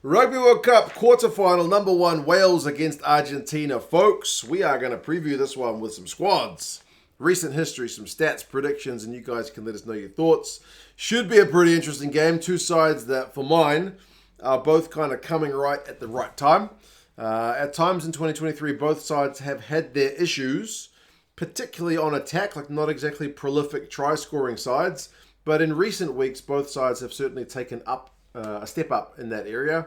Rugby World Cup quarterfinal number 1, Wales against Argentina, folks. We are going to preview this one with some squads, recent history, some stats, predictions, and you guys can let us know your thoughts. Should be a pretty interesting game. Two sides that, for mine, are both kind of coming right at the right time. At times in 2023, both sides have had their issues, particularly on attack, like not exactly prolific try-scoring sides. But in recent weeks, both sides have certainly taken up a step up in that area.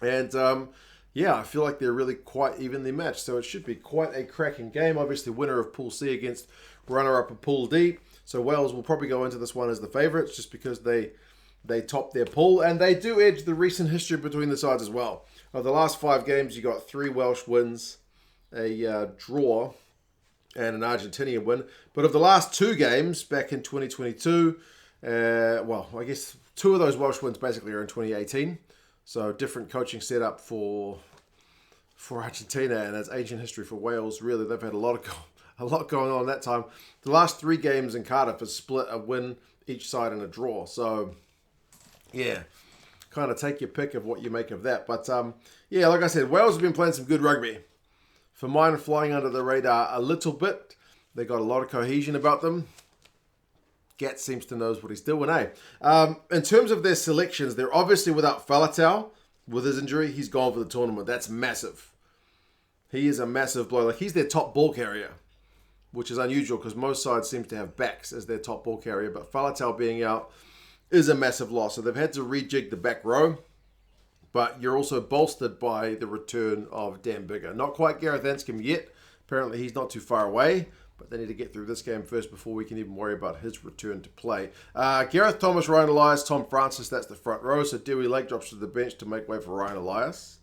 And I feel like they're really quite evenly matched. So it should be quite a cracking game. Obviously, winner of Pool C against runner-up of Pool D. So Wales will probably go into this one as the favourites just because they top their pool. And they do edge the recent history between the sides as well. Of the last 5 games, you got 3 Welsh wins, a draw, and an Argentinian win. But of the last 2 games back in 2022, I guess 2 of those Welsh wins basically are in 2018. So different coaching setup for Argentina, and that's ancient history for Wales. Really, they've had a lot going on that time. The last 3 games in Cardiff has split a win each side and a draw. So, yeah, kind of take your pick of what you make of that. But, like I said, Wales have been playing some good rugby. For mine, flying under the radar a little bit. They got a lot of cohesion about them. Gats seems to knows what he's doing, eh? In terms of their selections, they're obviously without Faletau. With his injury, he's gone for the tournament. That's massive. He is a massive blow. Like, he's their top ball carrier, which is unusual because most sides seem to have backs as their top ball carrier. But Faletau being out is a massive loss. So they've had to rejig the back row. But you're also bolstered by the return of Biggar. Not quite Gareth yet. Apparently, he's not too far away. But they need to get through this game first before we can even worry about his return to play. Gareth, Tomas, Ryan Elias, Tom Francis, that's the front row. So Dewi drops to the bench to make way for Ryan Elias.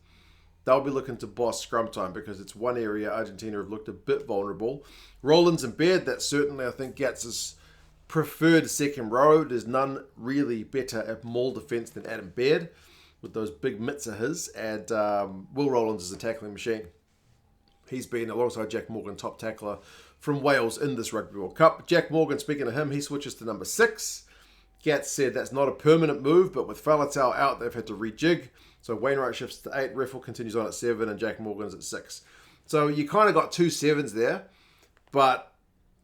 They'll be looking to boss scrum time because it's one area Argentina have looked a bit vulnerable. Rowlands and Baird, that's certainly, I think, Gats' preferred second row. There's none really better at maul defence than Adam Baird with those big mitts of his. And Will Rowlands is a tackling machine. He's been, alongside Jack Morgan, top tackler from Wales in this Rugby World Cup. Jack Morgan, speaking of him, he switches to number 6. Gats said that's not a permanent move, but with Faletau out, they've had to rejig. So Wainwright shifts to 8, Reffell continues on at 7, and Jack Morgan's at 6. So you kind of got 2 7s there. But,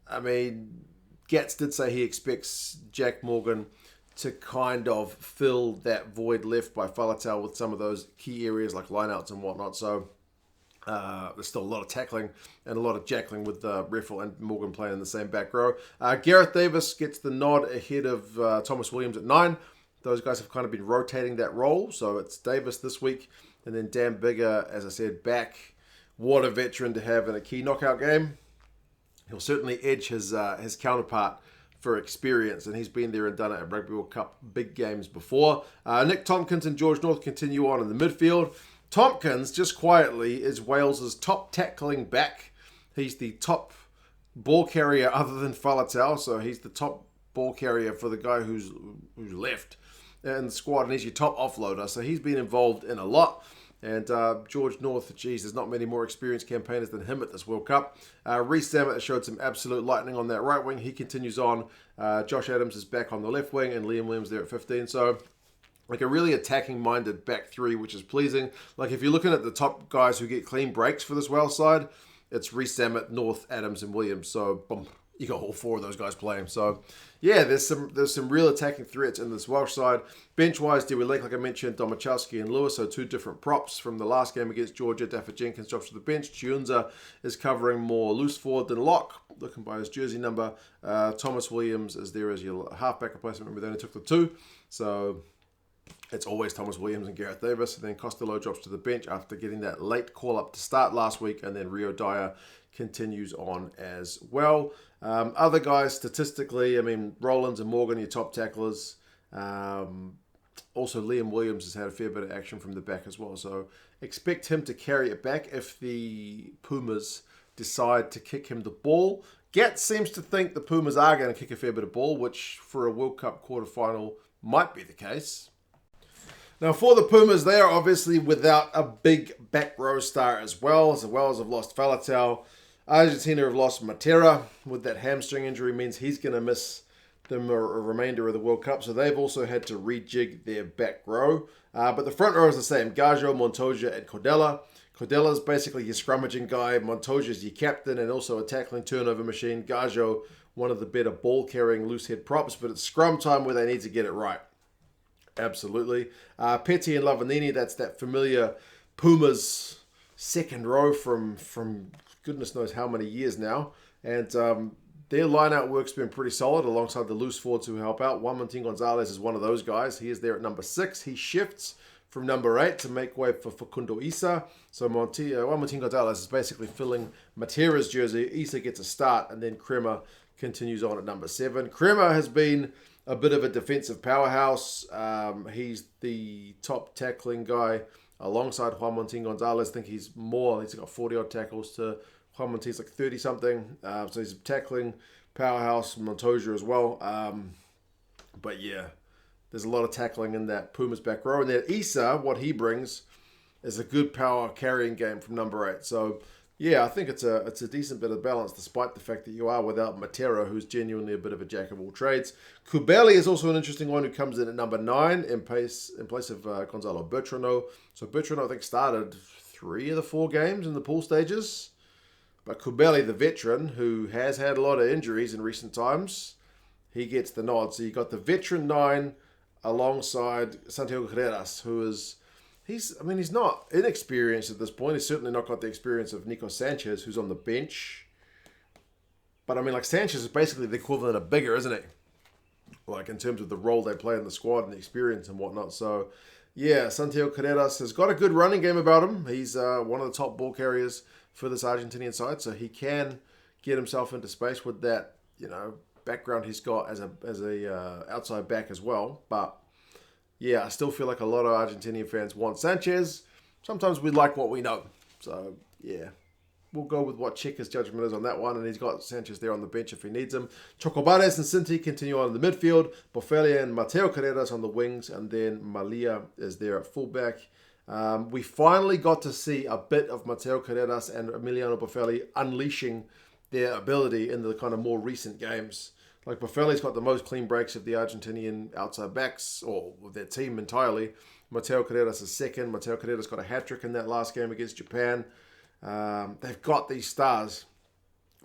I mean, Gats did say he expects Jack Morgan to kind of fill that void left by Faletau with some of those key areas like lineouts and whatnot. So there's still a lot of tackling and a lot of jackling with Reffell and Morgan playing in the same back row. Gareth Davies gets the nod ahead of Thomas Williams at 9. Those guys have kind of been rotating that role. So it's Davies this week and then Biggar, as I said, back. What a veteran to have in a key knockout game. He'll certainly edge his counterpart for experience, and he's been there and done it at Rugby World Cup big games before. Nick Tompkins and George North continue on in the midfield. Tompkins, just quietly, is Wales's top tackling back. He's the top ball carrier other than Faletau, so he's the top ball carrier for the guy who's left in the squad, and he's your top offloader. So he's been involved in a lot. And George North, there's not many more experienced campaigners than him at this World Cup. Rees-Zammit showed some absolute lightning on that right wing. He continues on. Josh Adams is back on the left wing, and Liam Williams there at 15. So like a really attacking-minded back 3, which is pleasing. Like if you're looking at the top guys who get clean breaks for this Wales side, it's Rees-Zammit, North, Adams, and Williams. So boom, you got all 4 of those guys playing. So yeah, there's some real attacking threats in this Welsh side. Bench-wise, Dewi, like I mentioned, Domachowski and Lewis, so 2 different props from the last game against Georgia. Dafydd Jenkins drops to the bench. Tshiunza is covering more loose forward than lock, looking by his jersey number. Thomas Williams is there as your halfback replacement. Remember, they only took the 2. So it's always Thomas Williams and Gareth Davies. And then Costelow drops to the bench after getting that late call-up to start last week. And then Dyer continues on as well. Other guys, statistically, I mean, Rowlands and Morgan, your top tacklers. Also, Liam Williams has had a fair bit of action from the back as well. So expect him to carry it back if the Pumas decide to kick him the ball. Gats seems to think the Pumas are going to kick a fair bit of ball, which for a World Cup quarterfinal might be the case. Now, for the Pumas, they are obviously without a big back row star as well. As Wales have lost Faletau. Argentina have lost Mateo with that hamstring injury, means he's going to miss the remainder of the World Cup, so they've also had to rejig their back row. But the front row is the same: Gajo, Montoya, and Cordella. Cordella's basically your scrummaging guy. Montoya's your captain and also a tackling turnover machine. Gajo, one of the better ball-carrying loose head props, but it's scrum time where they need to get it right. Absolutely. Petty and Lavanini, that's that familiar Pumas second row from goodness knows how many years now. And their line-out work's been pretty solid alongside the loose forwards who help out. Juan Gonzalez is one of those guys. He is there at number 6. He shifts from number 8 to make way for Facundo Isa. So Juan Gonzalez is basically filling Matera's jersey. Isa gets a start, and then Crema continues on at number 7. Crema has been a bit of a defensive powerhouse. He's the top tackling guy alongside Juan Gonzalez. I think he's got 40-odd tackles to Juan Monti's like 30-something. So he's a tackling powerhouse. Montoya as well. But yeah, there's a lot of tackling in that Pumas back row. And then Isa, what he brings is a good power carrying game from number 8. So yeah, I think it's a decent bit of balance despite the fact that you are without Mateo, who's genuinely a bit of a jack of all trades. Kubeli is also an interesting one who comes in at number 9 in place of Gonzalo Bertrano. So Bertrano, I think, started 3 of the 4 games in the pool stages. But Kubeli, the veteran, who has had a lot of injuries in recent times, he gets the nod. So you got the veteran 9 alongside Santiago Carreras, who is... He's not inexperienced at this point. He's certainly not got the experience of Nico Sanchez, who's on the bench. But, Sanchez is basically the equivalent of Biggar, isn't he? Like, in terms of the role they play in the squad and the experience and whatnot. So, yeah, Santiago Carreras has got a good running game about him. He's one of the top ball carriers for this Argentinian side. So, he can get himself into space with that, background he's got as a outside back as well. But... yeah, I still feel like a lot of Argentinian fans want Sanchez. Sometimes we like what we know. So, yeah, we'll go with what Cheika's judgment is on that one. And he's got Sanchez there on the bench if he needs him. Chocobares and Cinti continue on in the midfield. Boffelli and Mateo Carreras on the wings. And then Mallia is there at fullback. We finally got to see a bit of Mateo Carreras and Emiliano Boffelli unleashing their ability in the kind of more recent games. Like, Boffelli's got the most clean breaks of the Argentinian outside backs, or their team entirely. Mateo Carreras is second. Mateo Carreras got a hat-trick in that last game against Japan. They've got these stars,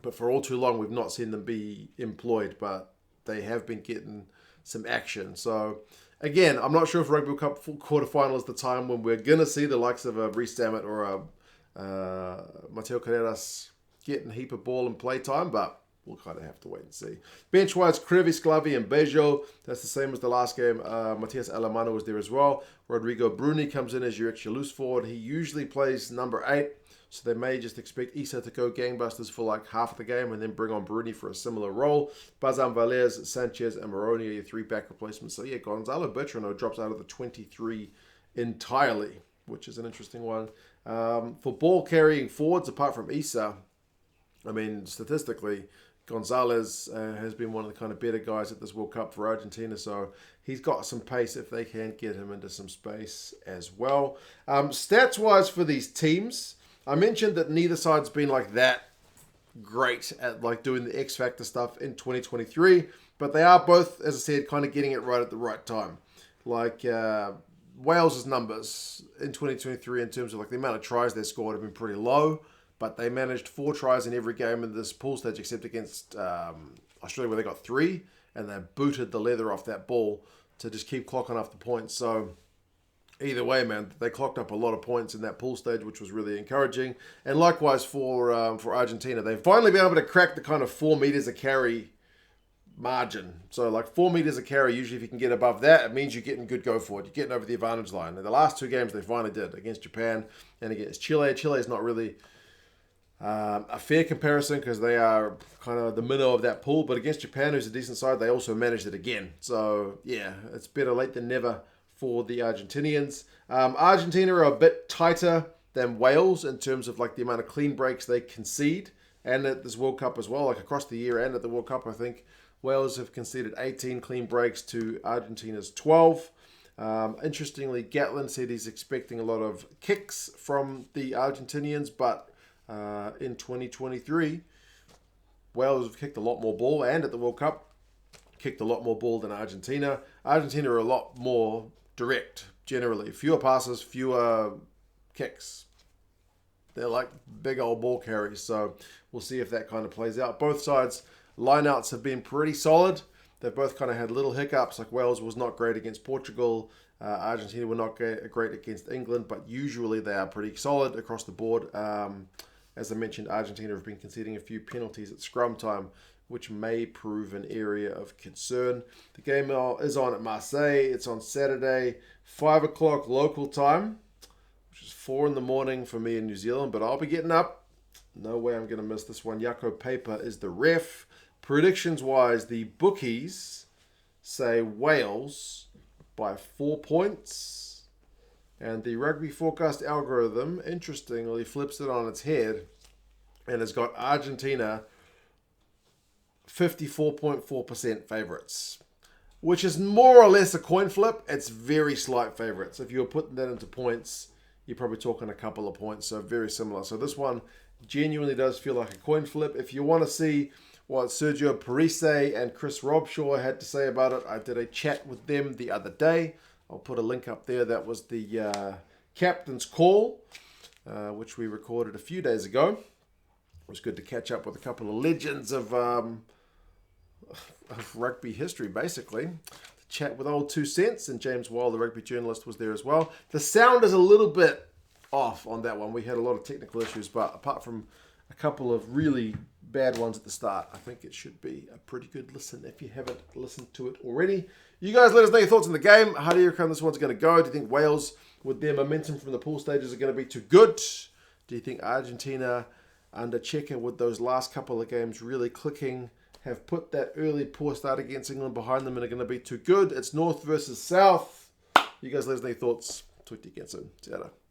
but for all too long, we've not seen them be employed, but they have been getting some action. So, again, I'm not sure if Rugby Cup quarterfinal is the time when we're going to see the likes of a Rees-Zammit or a Mateo Carreras getting a heap of ball and play time, but we'll kind of have to wait and see. Bench-wise, Crevi, Sclavi, and Bejo. That's the same as the last game. Matias Alemano was there as well. Rodrigo Bruni comes in as your extra loose forward. He usually plays number 8, so they may just expect Isa to go gangbusters for like half of the game and then bring on Bruni for a similar role. Bazan Valles, Sanchez, and Moroni are your 3 back replacements. So yeah, Gonzalo Bertrano drops out of the 23 entirely, which is an interesting one. For ball-carrying forwards, apart from Isa, statistically, Gonzalez has been one of the kind of better guys at this World Cup for Argentina, so he's got some pace if they can get him into some space as well. Stats-wise for these teams, I mentioned that neither side's been like that great at like doing the X Factor stuff in 2023, but they are both, as I said, kind of getting it right at the right time. Like Wales' numbers in 2023 in terms of like the amount of tries they scored have been pretty low. But they managed 4 tries in every game in this pool stage except against Australia where they got 3. And they booted the leather off that ball to just keep clocking off the points. So either way, man, they clocked up a lot of points in that pool stage, which was really encouraging. And likewise for Argentina. They've finally been able to crack the kind of 4 meters a carry margin. So like 4 meters a carry, usually if you can get above that, it means you're getting good go forward. You're getting over the advantage line. And the last 2 games they finally did against Japan and against Chile. Chile is not really... a fair comparison because they are kind of the minnow of that pool. But against Japan, who's a decent side, they also managed it again. So, yeah, it's better late than never for the Argentinians. Argentina are a bit tighter than Wales in terms of like the amount of clean breaks they concede. And at this World Cup as well, like across the year and at the World Cup, I think Wales have conceded 18 clean breaks to Argentina's 12. Interestingly, Gatlin said he's expecting a lot of kicks from the Argentinians, but... in 2023, Wales have kicked a lot more ball, and at the World Cup, kicked a lot more ball than Argentina. Argentina are a lot more direct, generally. Fewer passes, fewer kicks. They're like big old ball carries, so we'll see if that kind of plays out. Both sides' lineouts have been pretty solid. They've both kind of had little hiccups, like Wales was not great against Portugal. Argentina were not great against England, but usually they are pretty solid across the board. As I mentioned, Argentina have been conceding a few penalties at scrum time, which may prove an area of concern. The game is on at Marseille. It's on Saturday, 5 o'clock local time, which is 4 in the morning for me in New Zealand, but I'll be getting up. No way I'm going to miss this one. Jaco Paper is the ref. Predictions-wise, the bookies say Wales by 4 points. And the rugby forecast algorithm, interestingly, flips it on its head and has got Argentina 54.4% favourites, which is more or less a coin flip. It's very slight favourites. If you were putting that into points, you're probably talking a couple of points, so very similar. So this one genuinely does feel like a coin flip. If you want to see what Sergio Parise and Chris Robshaw had to say about it, I did a chat with them the other day. I'll put a link up there. That was the captain's call, which we recorded a few days ago. It was good to catch up with a couple of legends of rugby history, basically. Chat with old 2 Cents, and James Wild, the rugby journalist, was there as well. The sound is a little bit off on that one. We had a lot of technical issues, but apart from a couple of really bad ones at the start, I think it should be a pretty good listen if you haven't listened to it already. You guys let us know your thoughts on the game. How do you reckon this one's going to go? Do you think Wales, with their momentum from the pool stages, are going to be too good? Do you think Argentina under Cheika, with those last couple of games really clicking, have put that early poor start against England behind them and are going to be too good? It's North versus South. You guys let us know your thoughts. Talk to you again soon. See you later.